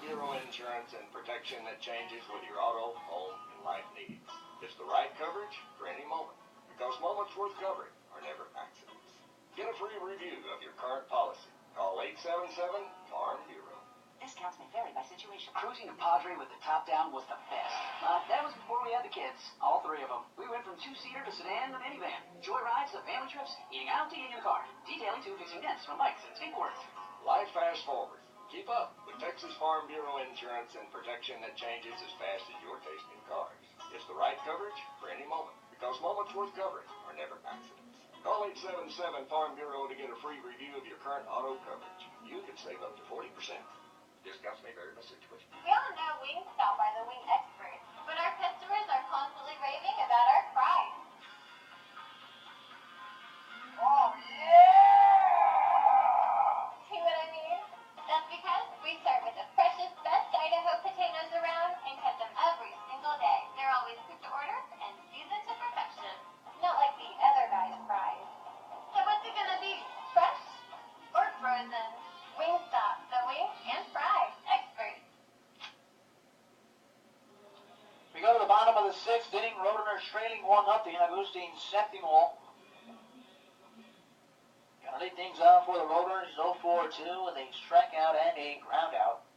Bureau insurance and protection that changes with your auto, home, and life needs. It's the right coverage for any moment, because moments worth covering are never accidents. Get a free review of your current policy. Call 877-FARM Bureau. Discounts may vary by situation. Cruising to Padre with the top down was the best. That was before we had the kids, all three of them. We went from two-seater to sedan to minivan. Joy rides to family trips, eating out to eating in a car. Detailing to fixing dents from bikes and skateboards. Life fast forward. Keep up with Texas Farm Bureau insurance and protection that changes as fast as your taste in cars. It's the right coverage for any moment, because moments worth covering are never accidents. Call 877-FARM Bureau to get a free review of your current auto coverage. You could save up to 40%. Discounts may vary by situation. We all know Wingstop are the wing experts, but our customers are constantly raving about our fries. Oh, yeah! See what I mean? That's because we start with the freshest, best Idaho potatoes around and cut them every single day. They're always quick to order and seasoned to perfection. Not like the other guy's fries. So what's it gonna be? Fresh or frozen? Wingstop, the wing and fry experts. We go to the bottom of the sixth inning. Roadrunners trailing 1-0. Agustin Septimo. Gonna lead things on for the Roadrunners. 0-4-2 with a strikeout and a ground out.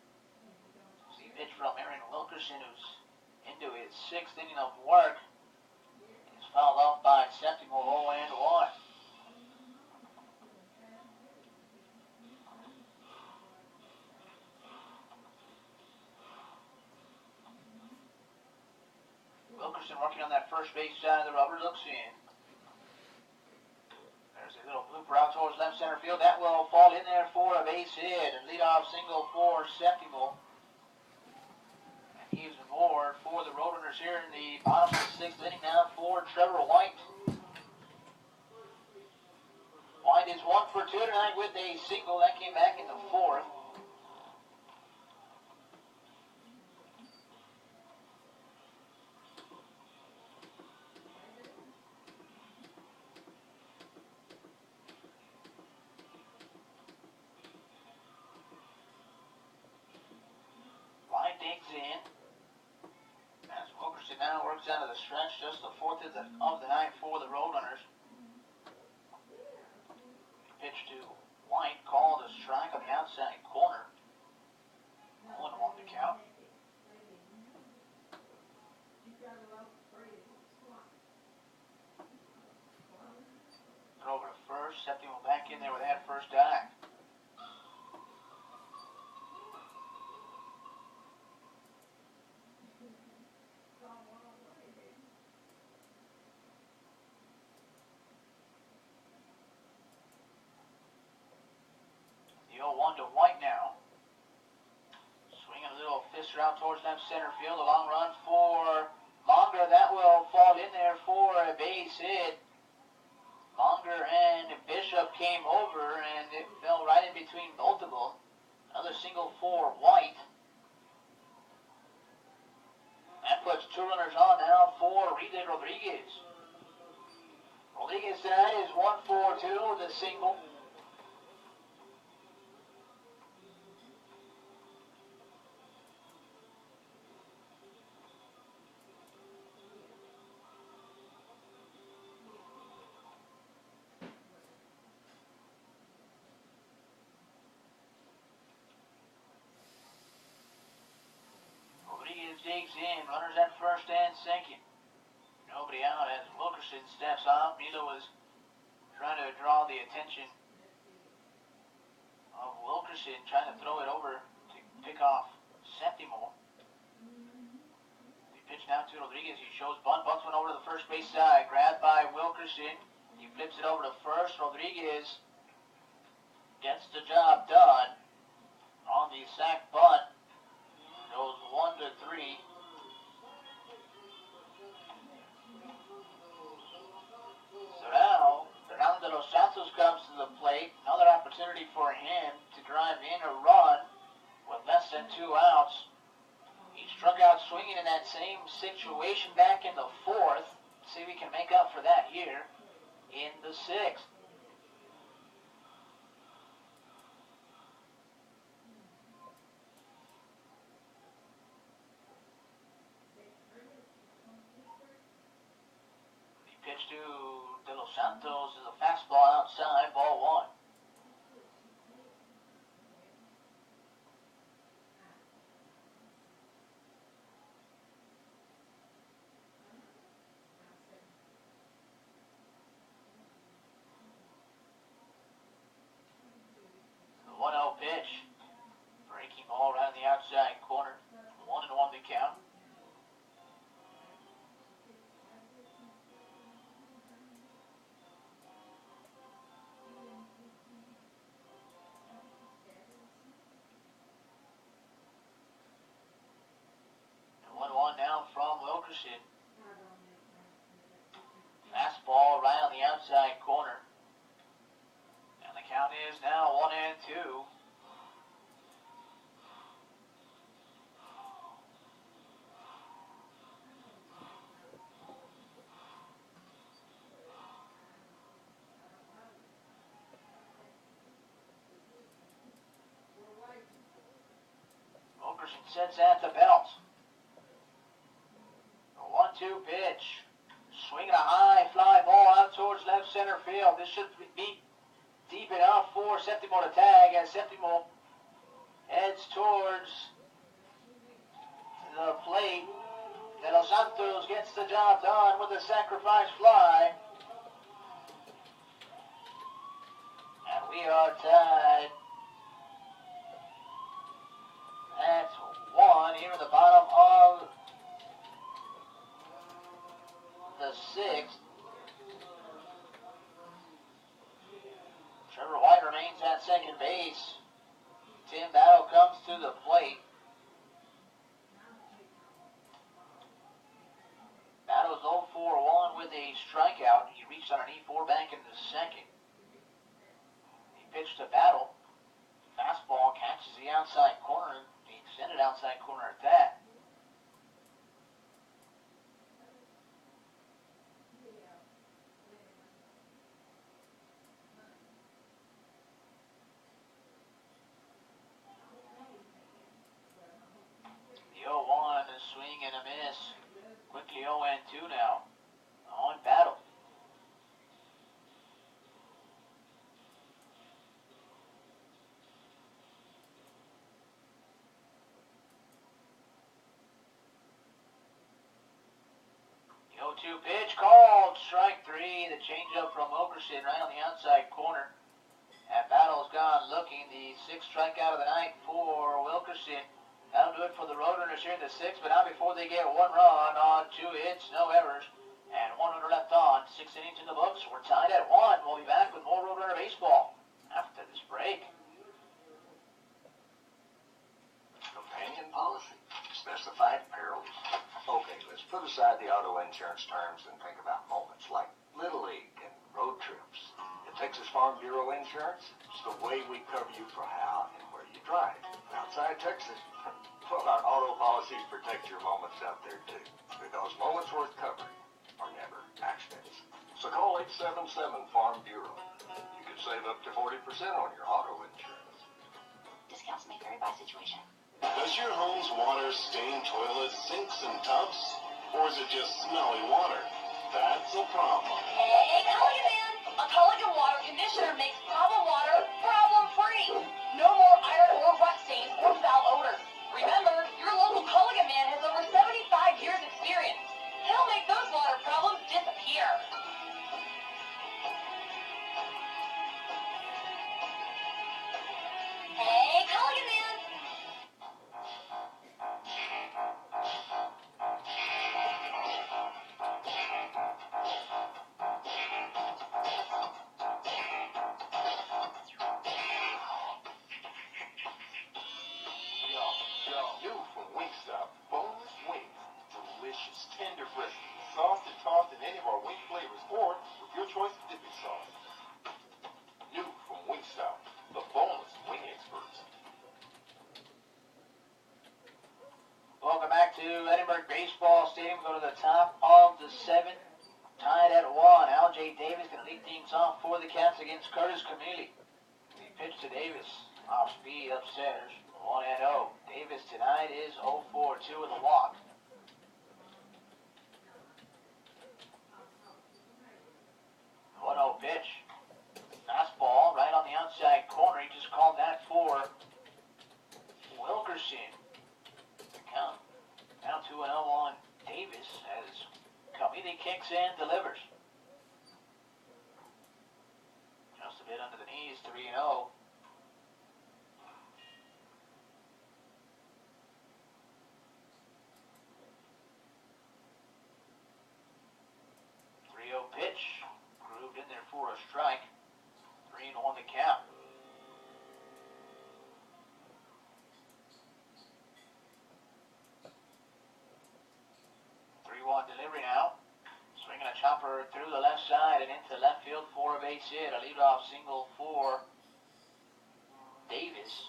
See pitch from Aaron Wilkerson, who's into his sixth inning of work. He's fouled off by Septimo. 0-1. Wilkerson working on that first base side of the rubber, looks in. There's a little blooper out towards left center field. That will fall in there for a base hit. And leadoff single for Septimo. And he's aboard for the Roadrunners here in the bottom of the sixth inning now for Trevor White. White is 1 for 2 tonight with a single. That came back in the fourth. Digs in as Wilkerson now works out of the stretch, just the fourth of the night for the Roadrunners. Pitch to White, called a strike on the outside corner. 0-1 to count. Throw over to first. Septimo back in there with that first dive. The 0-1 to White now. Swinging a little fister out towards left center field. A long run for Monger. That will fall in there for a base hit. Monger and Bishop came over and it fell right in between both of them. Another single for White. That puts two runners on now for Ridley Rodriguez. Rodriguez tonight is 1 for 2 with a single. Digs in, runners at first and second. Nobody out as Wilkerson steps off. Milo was trying to draw the attention of Wilkerson, trying to throw it over to pick off Septimo. He pitched out to Rodriguez. He shows bunt. Bunts went over to the first base side. Grabbed by Wilkerson. He flips it over to first. Rodriguez gets the job done on the sack bunt. Goes 1-3. So now, Fernando de los Santos comes to the plate. Another opportunity for him to drive in a run with less than 2 outs. He struck out swinging in that same situation back in the fourth. See if we can make up for that here in the sixth. is now 1-2. Wilkerson sends at the belt. A 1-2 pitch. Swinging a high fly ball out towards left center field. This should be deep enough for Septimo to tag as Septimo heads towards the plate. De Los Santos gets the job done with a sacrifice fly. And we are tied at 1 here in the bottom of the 6th. Trevor White remains at second base. Tim Battle comes to the plate. Battle's 0-for-1 with a strikeout. He reached on an E4 back in the second. He pitched to Battle. Fastball catches the outside corner. The extended outside corner at that. The 0-1, a swing and a miss. Quickly 0-2 now. On Battle. The 0-2 pitch called. Strike 3. The changeup from Wilkerson right on the outside corner. And Battle's gone looking. The 6th strikeout of the night for Wilkerson. That'll do it for the Roadrunners here in the 6th, but not before they get 1 run on 2 hits, no errors, and 1 runner left on. 6 innings in the books. We're tied at 1. We'll be back with more Roadrunner baseball after this break. Companion policy. Specified perils. Okay, let's put aside the auto insurance terms and think about moments like Little League and road trips. At Texas Farm Bureau Insurance, it's the way we cover you for how and where you drive. Outside Texas, well, our auto policies protect your moments out there too. Because moments worth covering are never accidents. So call 877 Farm Bureau. You could save up to 40% on your auto insurance. Discounts may vary by situation. Does your home's water stain toilets, sinks, and tubs? Or is it just smelly water? That's a problem. Hey, Culligan Man! A Culligan water conditioner makes problem water problem-free. No more iron or rust stains or foul odors. Remember, your local Culligan Man has over 75 years experience. He'll make those water problems disappear. Hey, Culligan Man! New from Wingstop, boneless wings. Delicious, tender breast, sauced and tossed in any of our wing flavors or with your choice of dipping sauce. New from Wingstop, the boneless wing experts. Welcome back to Edinburgh Baseball Stadium. Go to the top of the 7th. Tied at 1. Al J. Davis going to lead things off for the Cats against Curtis Camille. The pitch to Davis. Off speed upstairs. 1-0. Davis tonight is 0-for-2 with a walk. 1-0 pitch. Fastball right on the outside corner. He just called that for Wilkerson. Count down 2-0 on Davis as Camille kicks and delivers. Just a bit under the knees, 3-0. 3-0 pitch. Grooved in there for a strike. 3-1 the count. 3-1 delivery now. Swinging a chopper through the left side and into left field for a base hit. A leadoff single for Davis.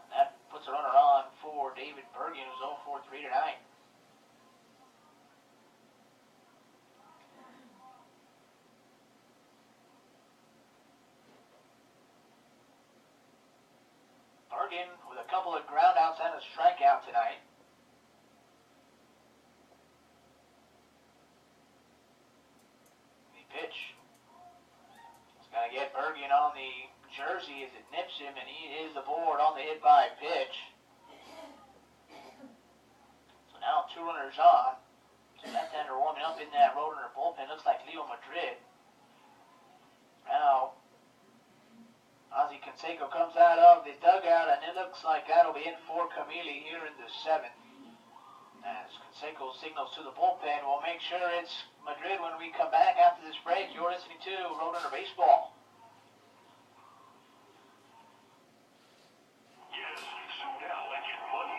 And that puts a runner on for David Bergen, who's 0 for 3 tonight. Bergen with a couple of groundouts and a strikeout tonight. The pitch. It's going to get Bergen on the jersey as it nips him, and he is aboard on the hit by pitch. So now 2 runners on. So left-hander warming up in that Roadrunner bullpen. Looks like Leo Madrid. Now Ozzie Canseco comes out of the dugout, and it looks like that'll be it for Camille here in the 7th. As Canseco signals to the bullpen, we'll make sure it's Madrid when we come back after this break. You're listening to Roadrunner Baseball. Yes, so now let's get money.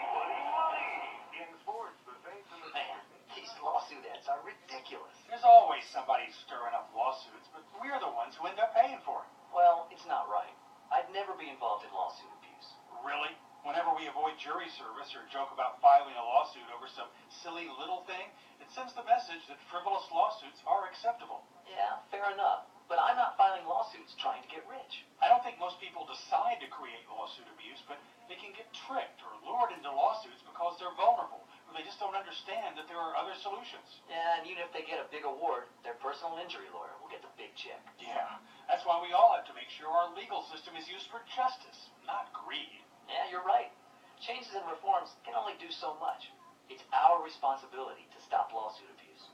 In sports, the things in the... Man, these lawsuit ads are ridiculous. There's always somebody stirring up lawsuits, but we're the ones who end up paying for it. Well, it's not right. I'd never be involved in lawsuit abuse. Really? Whenever we avoid jury service or joke about filing a lawsuit over some silly little thing, it sends the message that frivolous lawsuits are acceptable. Yeah, fair enough. But I'm not filing lawsuits trying to get rich. I don't think most people decide to create lawsuit abuse, but they can get tricked or lured into lawsuits because they're vulnerable, or they just don't understand that there are other solutions. Yeah, and even if they get a big award, their personal injury lawyer will get the big check. Yeah, that's why we all have to make sure our legal system is used for justice, not greed. Yeah, you're right. Changes and reforms can only do so much. It's our responsibility to stop lawsuit abuse.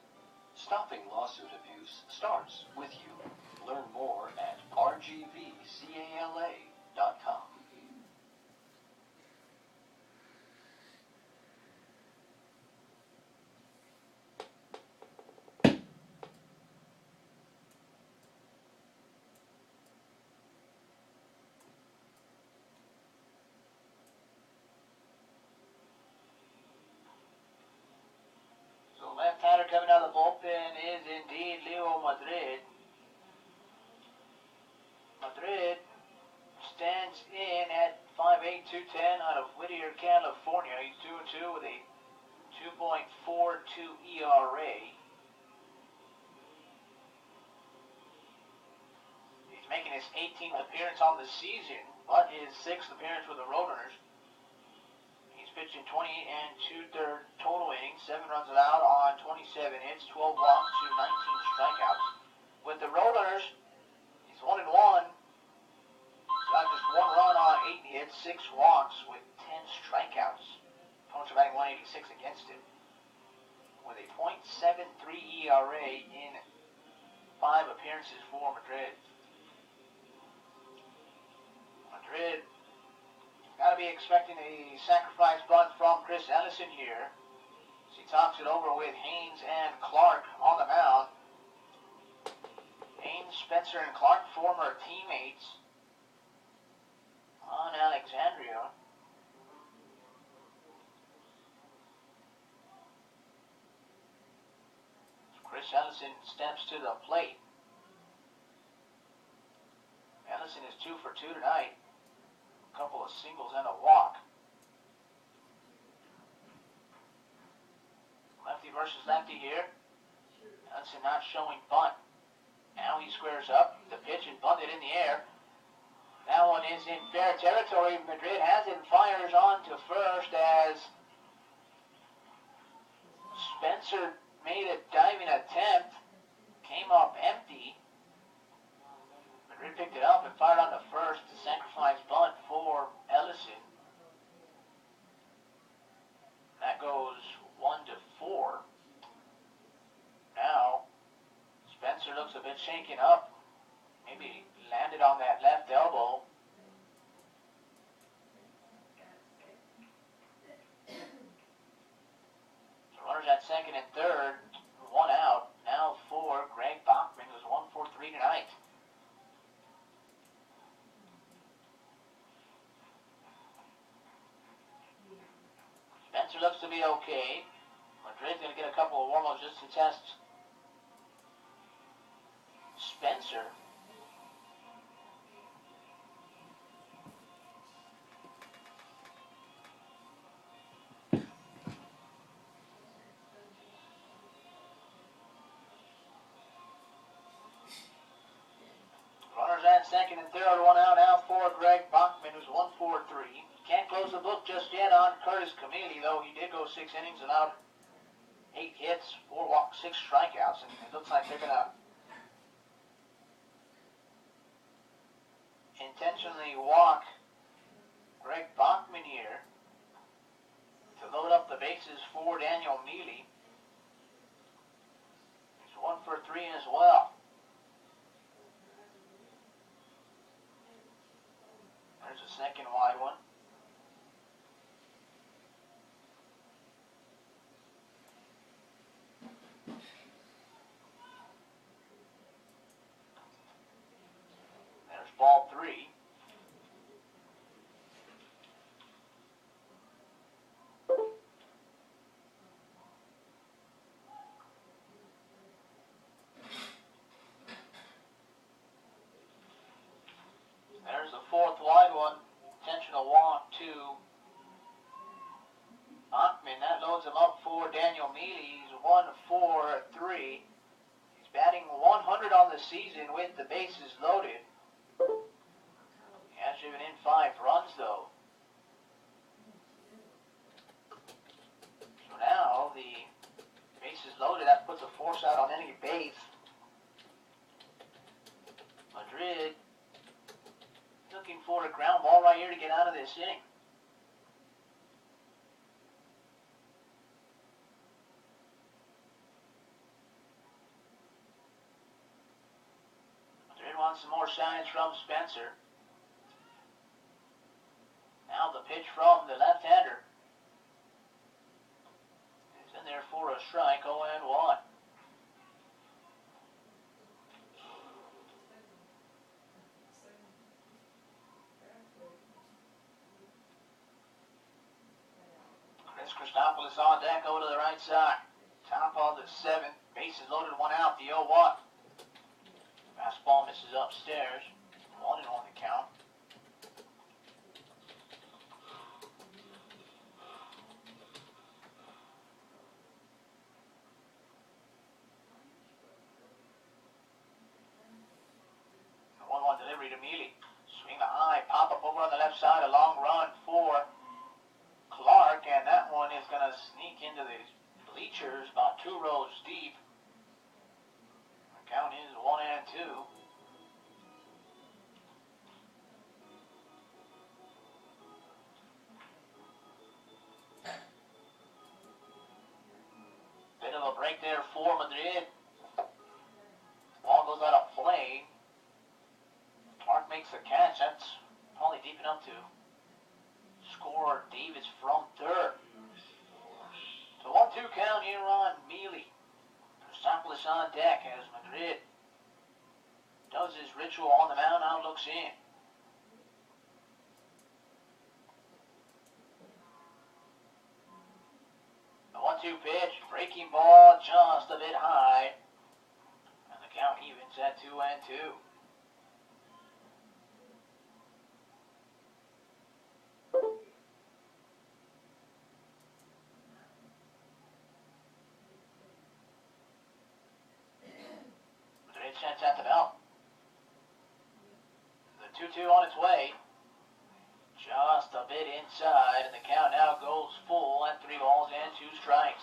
Stopping lawsuit abuse starts with you. Learn more at rgvcala.com. Left-hander coming out of the bullpen is indeed Leo Madrid. Madrid stands in at 5'8", 210 out of Whittier, California. He's 2-2 with a 2.42 ERA. He's making his 18th appearance on the season, but his 6th appearance with the Roadrunners. Pitching 20 and 2/3 total innings, 7 runs allowed on 27 hits, 12 walks to 19 strikeouts. With the Roadrunners, he's 1-1. He's got just 1 run on 8 hits, 6 walks with 10 strikeouts. Opponents are batting 186 against him. With a .73 ERA in 5 appearances for Madrid. Madrid got to be expecting a sacrifice bunt from Chris Ellison here. As he talks it over with Haynes and Clark on the mound. Haynes, Spencer, and Clark, former teammates on Alexandria. Chris Ellison steps to the plate. Ellison is 2 for 2 tonight. Couple of singles and a walk. Lefty versus lefty here. Hudson not showing bunt. Now he squares up. The pitch and bunted in the air. That one is in fair territory. Madrid has it, fires on to first as Spencer made a diving attempt. Came up empty. Madrid picked it up and fired on the first to sacrifice bunt for Ellison. That goes 1-4. Now, Spencer looks a bit shaken up. Maybe landed on that left elbow. So runners at second and third, 1 out. Now for Greg Bachman, who's 1 for 3 tonight. Spencer looks to be okay. Madrid's going to get a couple of warm-ups just to test Spencer. second and third, one out now for Greg Bachman, who's 1-for-3. Can't close the book just yet on Curtis Camille, though he did go 6 innings, allowed 8 hits, 4 walks, 6 strikeouts, and it looks like they're going to intentionally walk Greg Bachman here to load up the bases for Daniel Mealy. He's 1-for-3 as well. There's a second wide one. There's ball 3. There's the fourth wide one. Intentional walk to Bachman. That loads him up for Daniel Mealy. He's 1-for-3. He's batting 100 on the season with the bases loaded. He has driven in 5 runs though. So now the bases loaded, that puts a force out on any base. Madrid looking for a ground ball right here to get out of this inning. Madrid wants some more signs from Spencer. Now the pitch from the left-hander. He's in there for a strike, 0-1. Christopoulos on deck over to the right side. Top of the 7th. Bases loaded, 1 out, the 0-1. Fastball misses upstairs. 1-1 the count. The 1-1 delivery to Mealy. Swing the high, pop up over on the left side, a long run for Clark, and that one is going to sneak into the bleachers about 2 rows deep. The count is 1-2. Bit of a break there for Madrid. Ball goes out of play. Clark makes the catch. That's probably deep enough to score Davis from third. So 1-2 count here on Mealy. Christopoulos on deck as Madrid does his ritual on the mound, now looks in. The 1-2 pitch, breaking ball just a bit high. And the count evens at 2-2. Sets at the belt. The 2-2 on its way. Just a bit inside, and the count now goes full at 3 balls and 2 strikes.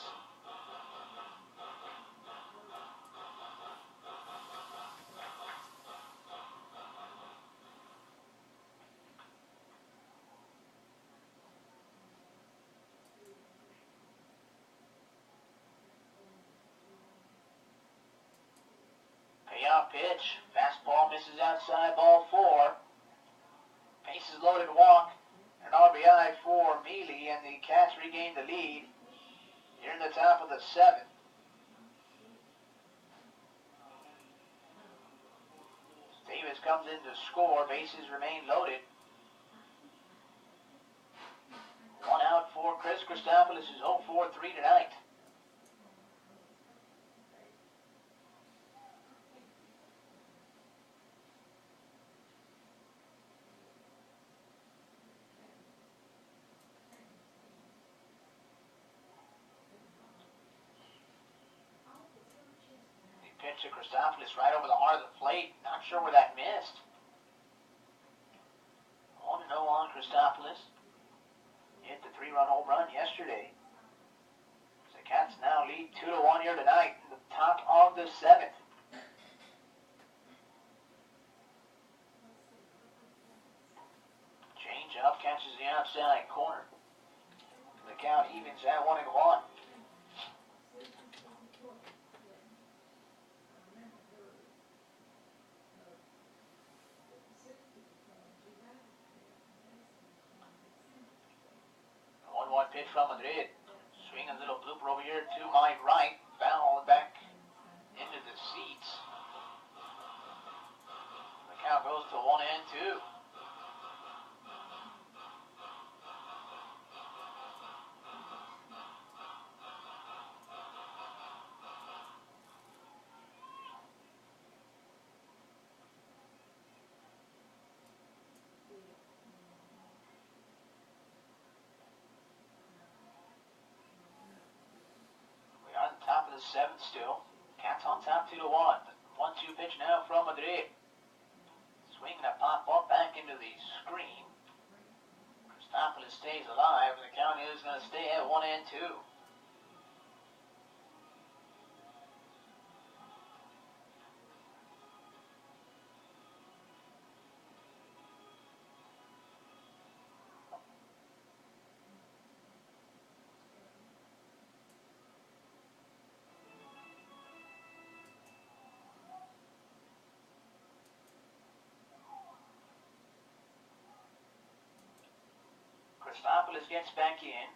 Payoff pitch. Fastball misses outside, ball 4. Bases loaded walk. An RBI for Mealy, and the Cats regain the lead here in the top of the 7th. Davis comes in to score. Bases remain loaded. 1 out for Chris Christopoulos, who's 0-for-3 tonight. Pitch to Christopoulos right over the heart of the plate. Not sure where that missed. at 1-1. One pitch from Madrid. Swing a little blooper over here to my right. Foul back into the seats. The count goes to 1-2. Top of the 7th still. Cats on top 2-1. 1-2 pitch now from Madrid. Swinging a pop up back into the screen. Christopoulos stays alive, and the count is going to stay at 1-2. Christopoulos gets back in.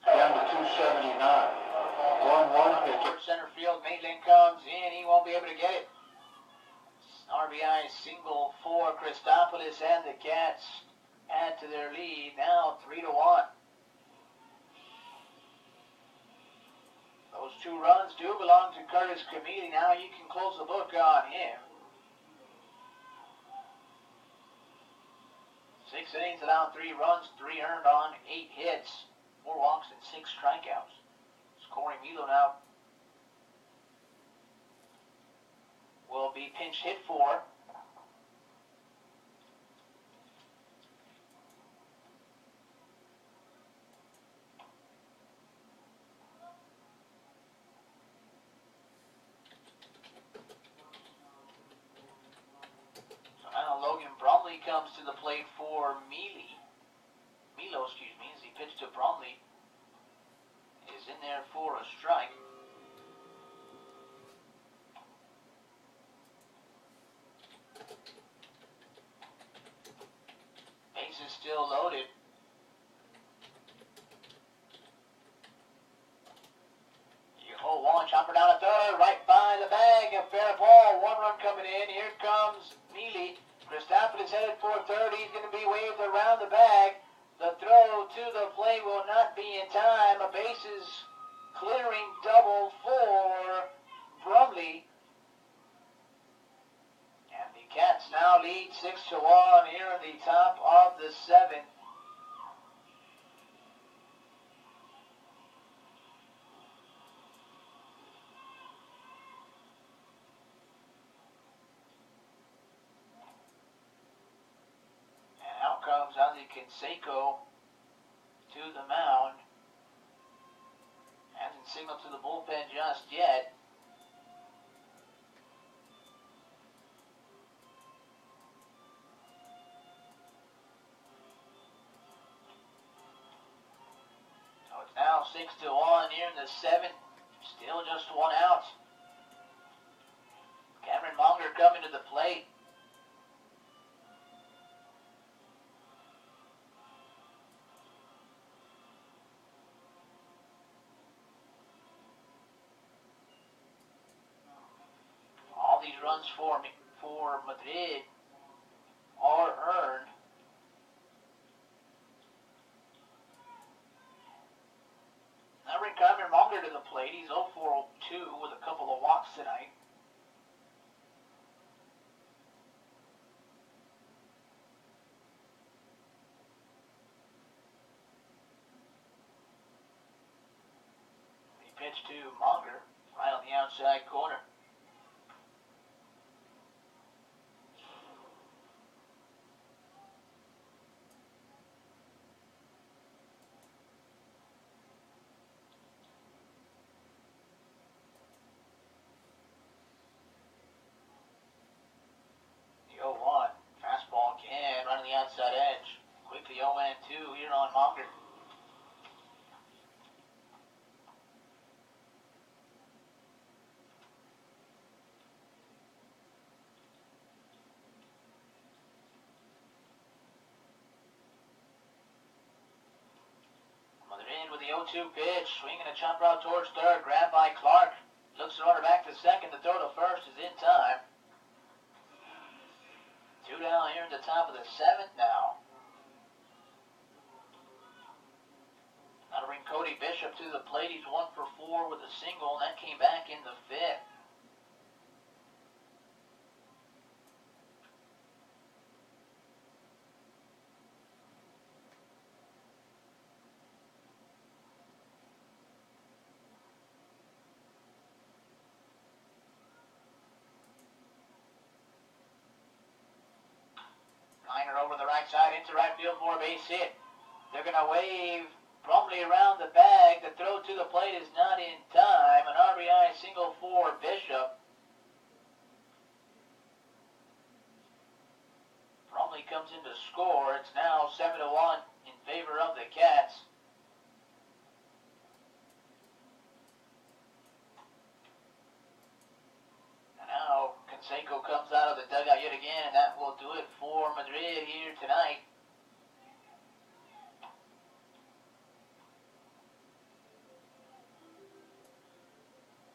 Down to 279. 1-1 pitch. Towards center field, Maitland comes in. He won't be able to get it. RBI single for Christopoulos, and the Cats add to their lead. Now 3-1. Those 2 runs do belong to Curtis Camille. Now you can close the book on him. 6 innings allowed 3 runs, 3 earned on 8 hits, 4 walks and 6 strikeouts. Corey Milo now will be pinch hit for. So now Logan Bromley comes to the plate for Milo, as he pitched to Bromley. Is in there for a strike. Bases still loaded. You hold one, chopper down a third, right by the bag, a fair ball, 1 run coming in. Here comes Neely. Christopoulos headed for third. He's going to be waved around the bag. The throw to the plate will not be in time. A bases clearing double for Brumley. And the Cats now lead 6-1 here in the top of the 7th. Out comes Ozzy Canseco to the mound. Hasn't signaled to the bullpen just yet. So it's now 6-1 here in the 7th. Still just 1 out. Cameron Monger coming to the plate. These runs for Madrid are earned. Now bring Cameron Monger to the plate. He's 0 for 2 with a couple of walks tonight. He pitched to Monger right on the outside corner. with the 0-2 pitch. Swinging a chopper out towards third. Grabbed by Clark. Looks the runner back to second. The throw to first is in time. 2 down here in the top of the 7th now. That'll bring Cody Bishop to the plate. He's 1 for 4 with a single, and that came back in the 5th. Liner over the right side into right field for a base hit. They're going to wave promptly around the bag. The throw to the plate is not in time. An RBI single for Bishop. Promptly comes in to score. It's now 7-1 in favor of the Cats. And now Canseco comes out of the dugout yet again, and that will do it for Madrid here tonight.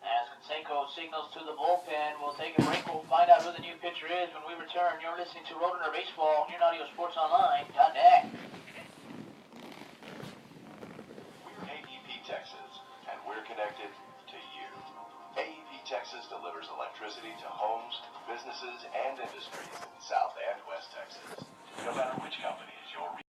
As Canseco signals to the bullpen, we'll take a break. We'll find out who the new pitcher is when we return. You're listening to Roadrunner Baseball here on AudioSportsOnline.net. We're AEP Texas, and we're connected to you. AEP Texas delivers electricity to homes, businesses, and industries in South and West Texas. No matter which company is your